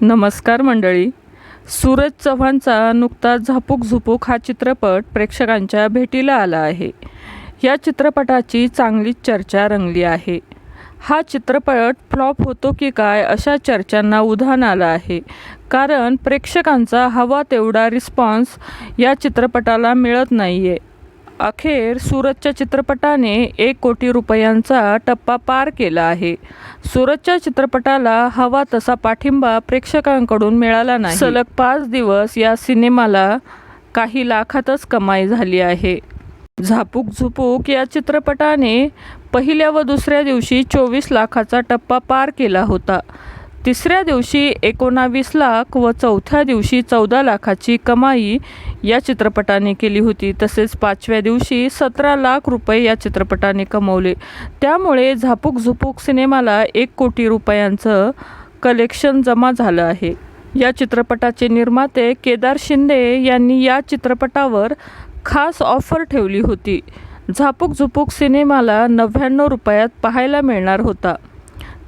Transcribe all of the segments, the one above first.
नमस्कार मंडळी. सूरज चव्हाणचा नुकताच झापूक झुपूक हा चित्रपट प्रेक्षकांच्या भेटीला आला आहे. या चित्रपटाची चांगलीच चर्चा रंगली आहे. हा चित्रपट फ्लॉप होतो की काय अशा चर्चांना उधाण आलं आहे, कारण प्रेक्षकांचा हवा तेवढा रिस्पॉन्स या चित्रपटाला मिळत नाही आहे. अखेर सूरजच्या चित्रपटाने 1 कोटी रुपयांचा टप्पा पार केला आहे. सूरजच्या चित्रपटाला हवा तसा पाठिंबा प्रेक्षकांकडून मिळाला नाही. सलग 5 दिवस या सिनेमाला काही लाखातच कमाई झाली आहे. झापूक झुपूक या चित्रपटाने पहिल्या व दुसऱ्या दिवशी 24 लाखाचा टप्पा पार केला होता. तिसऱ्या दिवशी 19 लाख व चौथ्या दिवशी 14 लाखाची कमाई या चित्रपटाने केली होती. तसेच 5व्या दिवशी 17 लाख रुपये या चित्रपटाने कमवले. त्यामुळे झापूक झुपूक सिनेमाला 1 कोटी रुपयांचं कलेक्शन जमा झालं आहे. या चित्रपटाचे निर्माते केदार शिंदे यांनी या चित्रपटावर खास ऑफर ठेवली होती. झापूक झुपूक सिनेमाला 99 रुपयात पाहायला मिळणार होता.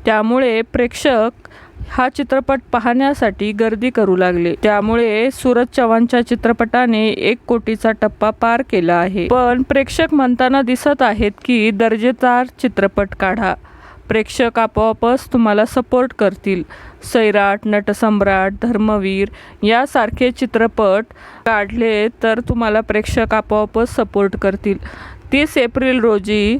त्यामुळे प्रेक्षक हा चित्रपट पाहण्यासाठी गर्दी करू लागले. त्यामुळे सूरज चव्हाणच्या चित्रपटाने 1 कोटीचा टप्पा पार केला आहे. पण प्रेक्षक म्हणताना दिसत आहेत की दर्जेदार चित्रपट काढा, प्रेक्षक आपोआपच तुम्हाला सपोर्ट करतील. सैराट, नटसम्राट, धर्मवीर यासारखे चित्रपट काढले तर तुम्हाला प्रेक्षक आपोआपच सपोर्ट करतील. 30 एप्रिल रोजी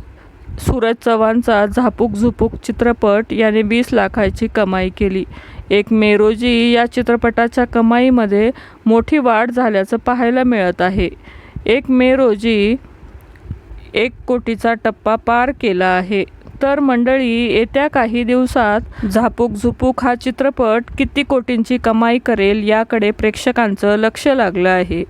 सूरज चव्हाणचा झापूक झुपूक चित्रपट याने 20 लाखाची कमाई केली. 1 मे रोजी या चित्रपटाच्या कमाईमध्ये मोठी वाढ झाल्याचं पाहायला मिळत आहे. 1 मे रोजी 1 कोटीचा टप्पा पार केला आहे. तर मंडळी, येत्या काही दिवसात झापूक झुपूक हा चित्रपट किती कोटींची कमाई करेल याकडे प्रेक्षकांचं लक्ष लागलं आहे.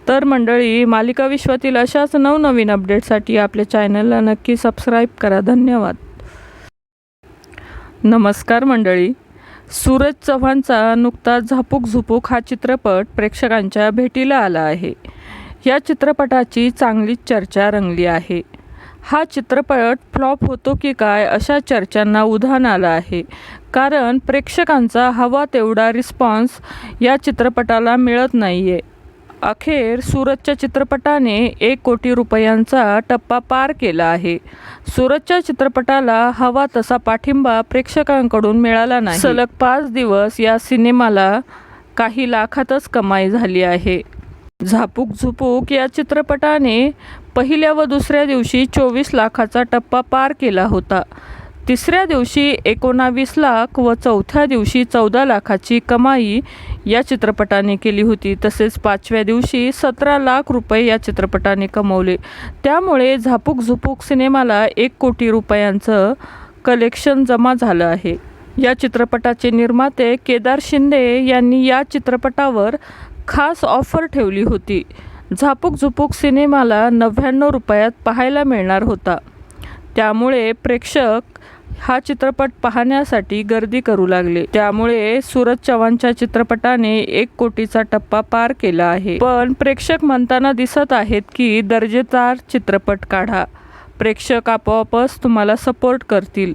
तर मंडळी, मालिका विश्वातील अशाच नवनवीन अपडेटसाठी आपल्या चॅनलला नक्की सबस्क्राईब करा. धन्यवाद. नमस्कार मंडळी. सूरज चव्हाणचा नुकताच झापूक झुपूक हा चित्रपट प्रेक्षकांच्या भेटीला आला आहे. या चित्रपटाची चांगलीच चर्चा रंगली आहे. हा चित्रपट फ्लॉप होतो की काय अशा चर्चांना उधाण आलं आहे, कारण प्रेक्षकांचा हवा तेवढा रिस्पॉन्स या चित्रपटाला मिळत नाही आहे. अखेर सूरजच्या चित्रपटाने 1 कोटी रुपयांचा टप्पा पार केला आहे. सूरजच्या चित्रपटाला हवा तसा पाठिंबा प्रेक्षकांकडून मिळाला नाही. सलग 5 दिवस या सिनेमाला काही लाखातच कमाई झाली आहे. झापूक झुपूक या चित्रपटाने पहिल्या व दुसऱ्या दिवशी 24 लाखाचा टप्पा पार केला होता. तिसऱ्या दिवशी 19 लाख व चौथ्या दिवशी 14 लाखाची कमाई या चित्रपटाने केली होती. तसेच 5व्या दिवशी 17 लाख रुपये या चित्रपटाने कमवले. त्यामुळे झापूक झुपूक सिनेमाला 1 कोटी रुपयांचं कलेक्शन जमा झालं आहे. या चित्रपटाचे निर्माते केदार शिंदे यांनी या चित्रपटावर खास ऑफर ठेवली होती. झापूक झुपूक सिनेमाला 99 रुपयात पाहायला मिळणार होता. त्यामुळे प्रेक्षक हा चित्रपट पाहण्यासाठी गर्दी करू लागले. त्यामुळे सूरज चव्हाणच्या चित्रपटाने 1 कोटीचा टप्पा पार केला आहे. पण प्रेक्षक म्हणताना दिसत आहेत की दर्जेदार चित्रपट काढा, प्रेक्षक आपोआपच तुम्हाला सपोर्ट करतील.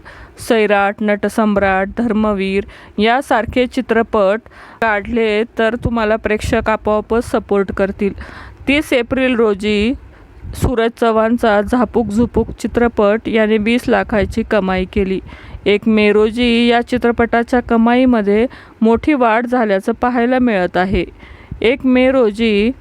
सैराट, नटसम्राट, धर्मवीर यासारखे चित्रपट काढले तर तुम्हाला प्रेक्षक आपोआपच सपोर्ट करतील. 30 एप्रिल रोजी सूरज चव्हाणचा झापूक झुपूक चित्रपट याने 20 लाखाची कमाई केली. 1 मे रोजी या चित्रपटाच्या कमाईमध्ये मोठी वाढ झाल्याचं पाहायला मिळत आहे. 1 मे रोजी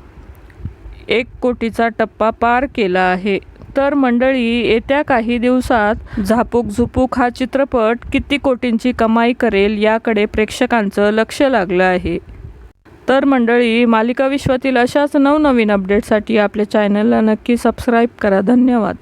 1 कोटीचा टप्पा पार केला आहे. तर मंडळी, येत्या काही दिवसात झापूक झुपूक हा चित्रपट किती कोटींची कमाई करेल याकडे प्रेक्षकांचं लक्ष लागलं आहे. तर मंडळी, मालिका विश्वातील अशाच नवनवीन अपडेटसाठी आपल्या चॅनलला नक्की सबस्क्राईब करा. धन्यवाद.